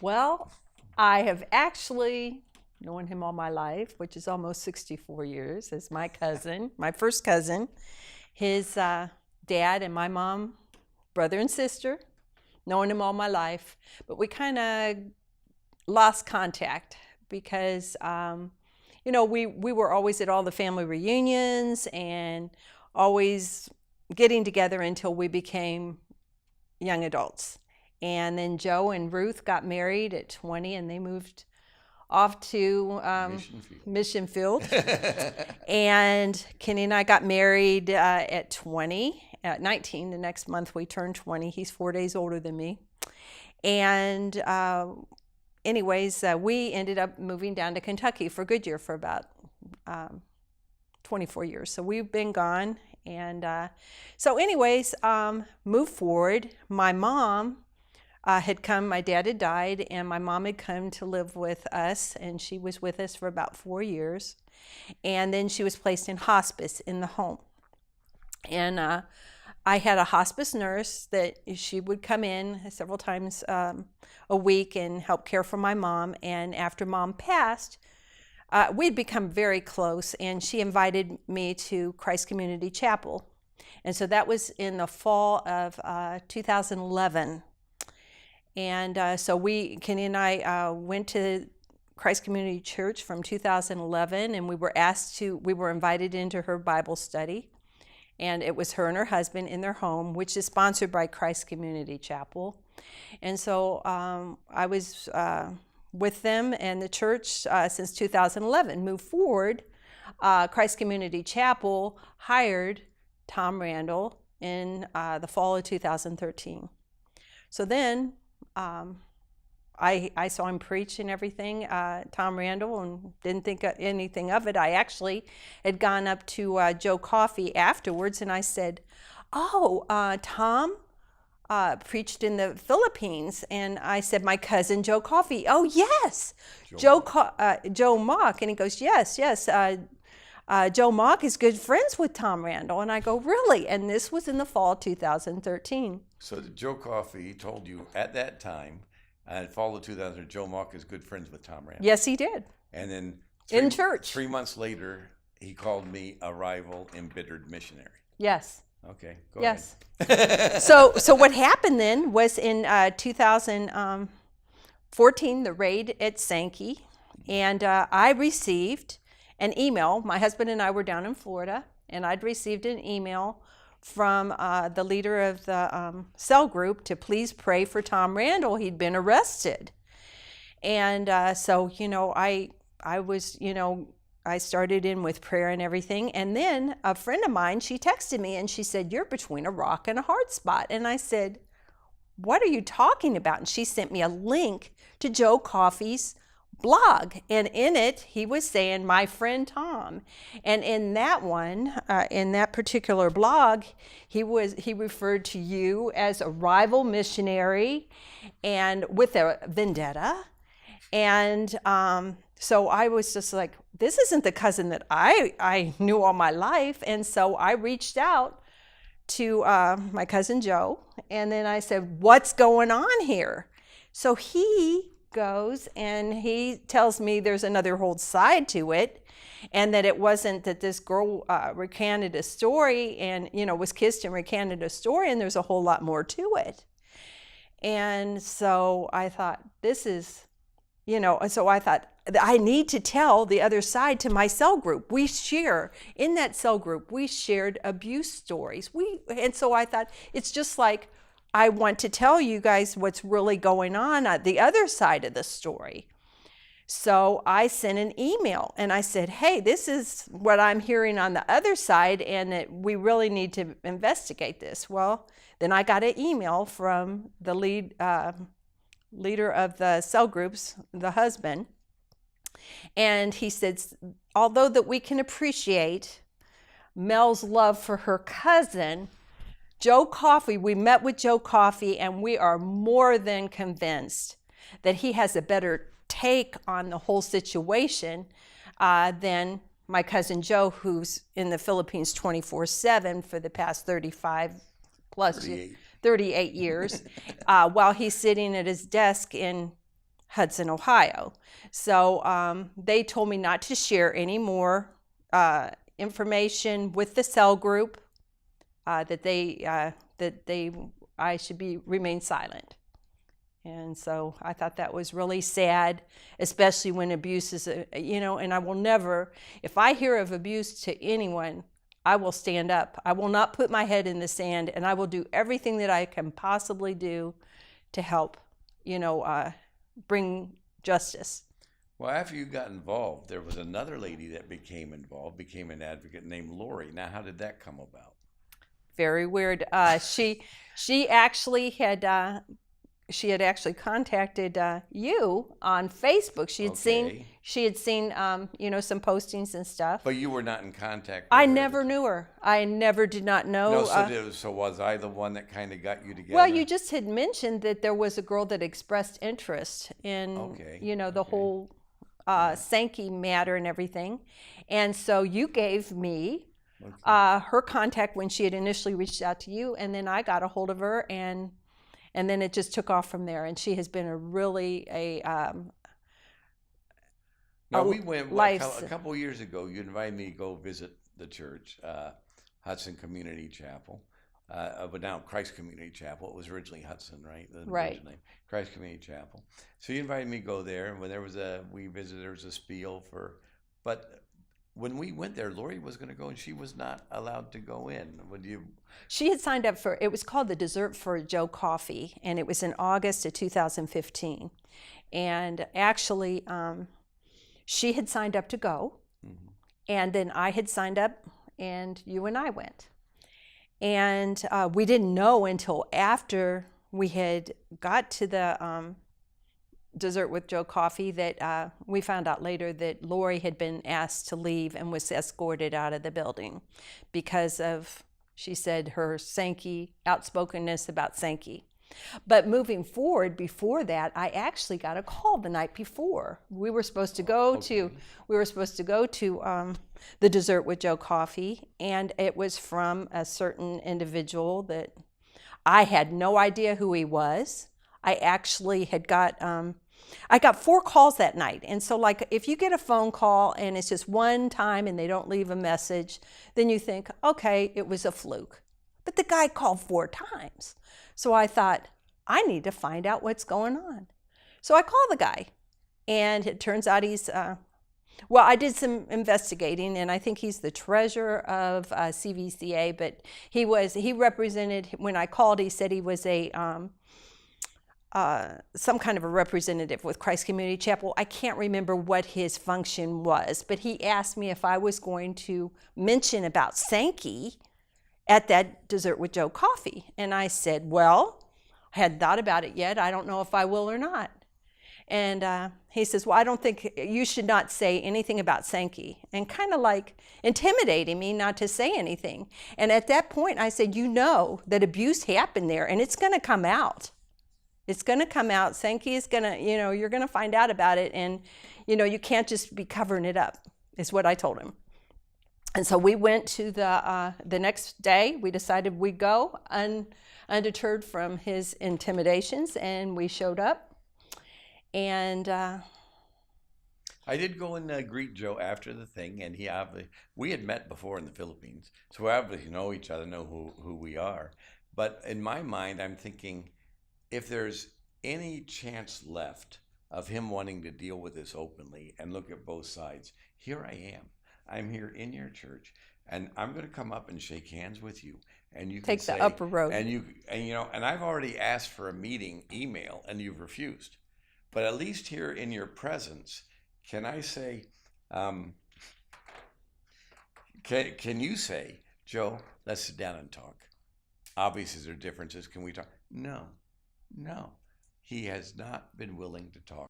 Well, I have actually known him all my life, which is almost 64 years, as my cousin, my first cousin, his dad and my mom, brother and sister, known him all my life. But we kind of lost contact because, we were always at all the family reunions and always getting together until we became young adults. And then Joe and Ruth got married at 20 and they moved off to Mission Field. And Kenny and I got married at 20, at 19. The next month we turned 20. He's 4 days older than me. And we ended up moving down to Kentucky for Goodyear for about 24 years. So we've been gone. And move forward. My mom had come, my dad had died, and my mom had come to live with us, and she was with us for about 4 years. And then she was placed in hospice in the home. And I had a hospice nurse that she would come in several times a week and help care for my mom. And after mom passed, we'd become very close, and she invited me to Christ Community Chapel. And so that was in the fall of 2011. And Kenny and I went to Christ Community Church from 2011, and we were invited into her Bible study. And it was her and her husband in their home, which is sponsored by Christ Community Chapel. And so I was with them and the church since 2011. Moved forward, Christ Community Chapel hired Tom Randall in the fall of 2013. So then I saw him preach and everything, Tom Randall, and didn't think anything of it. I actually had gone up to Joe Coffey afterwards, and I said, Tom preached in the Philippines. And I said, my cousin Joe Coffey. Oh, yes, Joe Mauk. And he goes, yes. Joe Mauk is good friends with Tom Randall. And I go, really? And this was in the fall 2013. So Joe Coffey told you at that time, in fall of 2000, Joe Mauk is good friends with Tom Randall. Yes, he did. And then in church. 3 months later, he called me a rival, embittered missionary. Yes. Okay, go yes. ahead. So what happened then was in 2014, the raid at Sankey, and I received an email. My husband and I were down in Florida, and I'd received an email from the leader of the cell group to please pray for Tom Randall. He'd been arrested. And I was, I started in with prayer and everything. And then a friend of mine, she texted me and she said, you're between a rock and a hard spot. And I said, what are you talking about? And she sent me a link to Joe Coffey's blog. And in it, he was saying, my friend Tom. And in that one, in that particular blog, he referred to you as a rival missionary and with a vendetta. And so I was just like, this isn't the cousin that I knew all my life. And so I reached out to my cousin Joe, and then I said, what's going on here? So he goes and he tells me there's another whole side to it, and that it wasn't that this girl recanted a story and, was kissed and recanted a story, and there's a whole lot more to it. And so I thought, this is, so I thought, I need to tell the other side to my cell group. In that cell group, we shared abuse stories. And so I thought, it's just like, I want to tell you guys what's really going on at the other side of the story. So I sent an email and I said, hey, this is what I'm hearing on the other side, and that we really need to investigate this. Well, then I got an email from the leader of the cell groups, the husband, and he said, although that we can appreciate Mel's love for her cousin, Joe Coffey, we met with Joe Coffey, and we are more than convinced that he has a better take on the whole situation than my cousin Joe, who's in the Philippines 24/7 for the past 38 years, while he's sitting at his desk in Hudson, Ohio. So they told me not to share any more information with the cell group, that I should remain silent. And so I thought that was really sad, especially when abuse is, and I will never, if I hear of abuse to anyone, I will stand up. I will not put my head in the sand, and I will do everything that I can possibly do to help, bring justice. Well, after you got involved, there was another lady that became involved, became an advocate named Lori. Now, how did that come about? Very weird. She actually had contacted you on Facebook. She had seen some postings and stuff. But you were not in contact with I her. never knew her. I never did not know. No, so was I the one that kind of got you together? Well, you just had mentioned that there was a girl that expressed interest in the whole Sankey matter and everything, and so you gave me her contact when she had initially reached out to you, and then I got a hold of her, and then it just took off from there. And she has been we went a couple of years ago. You invited me to go visit the church, Hudson Community Chapel, but now Christ Community Chapel. It was originally Hudson, right? Right. Name. Christ Community Chapel. So you invited me to go there, and when there was there was a spiel but when we went there, Lori was going to go, and she was not allowed to go in. She had signed up it was called the Dessert for Joe Coffee, and it was in August of 2015. And actually, she had signed up to go, and then I had signed up, and you and I went. And we didn't know until after we had got to the Dessert with Joe Coffee that we found out later that Lori had been asked to leave and was escorted out of the building because of, she said, her Sankey outspokenness about Sankey. But moving forward, before that, I actually got a call the night before. We were supposed to go to the Dessert with Joe Coffee, and it was from a certain individual that I had no idea who he was. I actually had got I got 4 calls that night. And so, like, if you get a phone call and it's just one time and they don't leave a message, then you think, okay, it was a fluke. But the guy called 4 times. So I thought, I need to find out what's going on. So I called the guy, and it turns out he's, I did some investigating, and I think he's the treasurer of CVCA, but he represented, when I called, he said he was some kind of a representative with Christ Community Chapel. I can't remember what his function was, but he asked me if I was going to mention about Sankey at that Dessert with Joe Coffee. And I said, well, I hadn't thought about it yet. I don't know if I will or not. And he says, well, I don't think you should not say anything about Sankey, and kind of like intimidating me not to say anything. And at that point, I said, that abuse happened there, and it's going to come out. It's going to come out. Sankey is going to, you're going to find out about it, and, you can't just be covering it up, is what I told him. And so we went to the next day. We decided we'd go undeterred from his intimidations, and we showed up. And I did go and greet Joe after the thing, and we had met before in the Philippines, so we obviously know each other, know who we are. But in my mind, I'm thinking, if there's any chance left of him wanting to deal with this openly and look at both sides, here I am. I'm here in your church, and I'm going to come up and shake hands with you, and you can take the upper road. And I've already asked for a meeting email, and you've refused. But at least here in your presence, can I say, can you say, Joe, let's sit down and talk? Obviously, there are differences. Can we talk? No. He has not been willing to talk.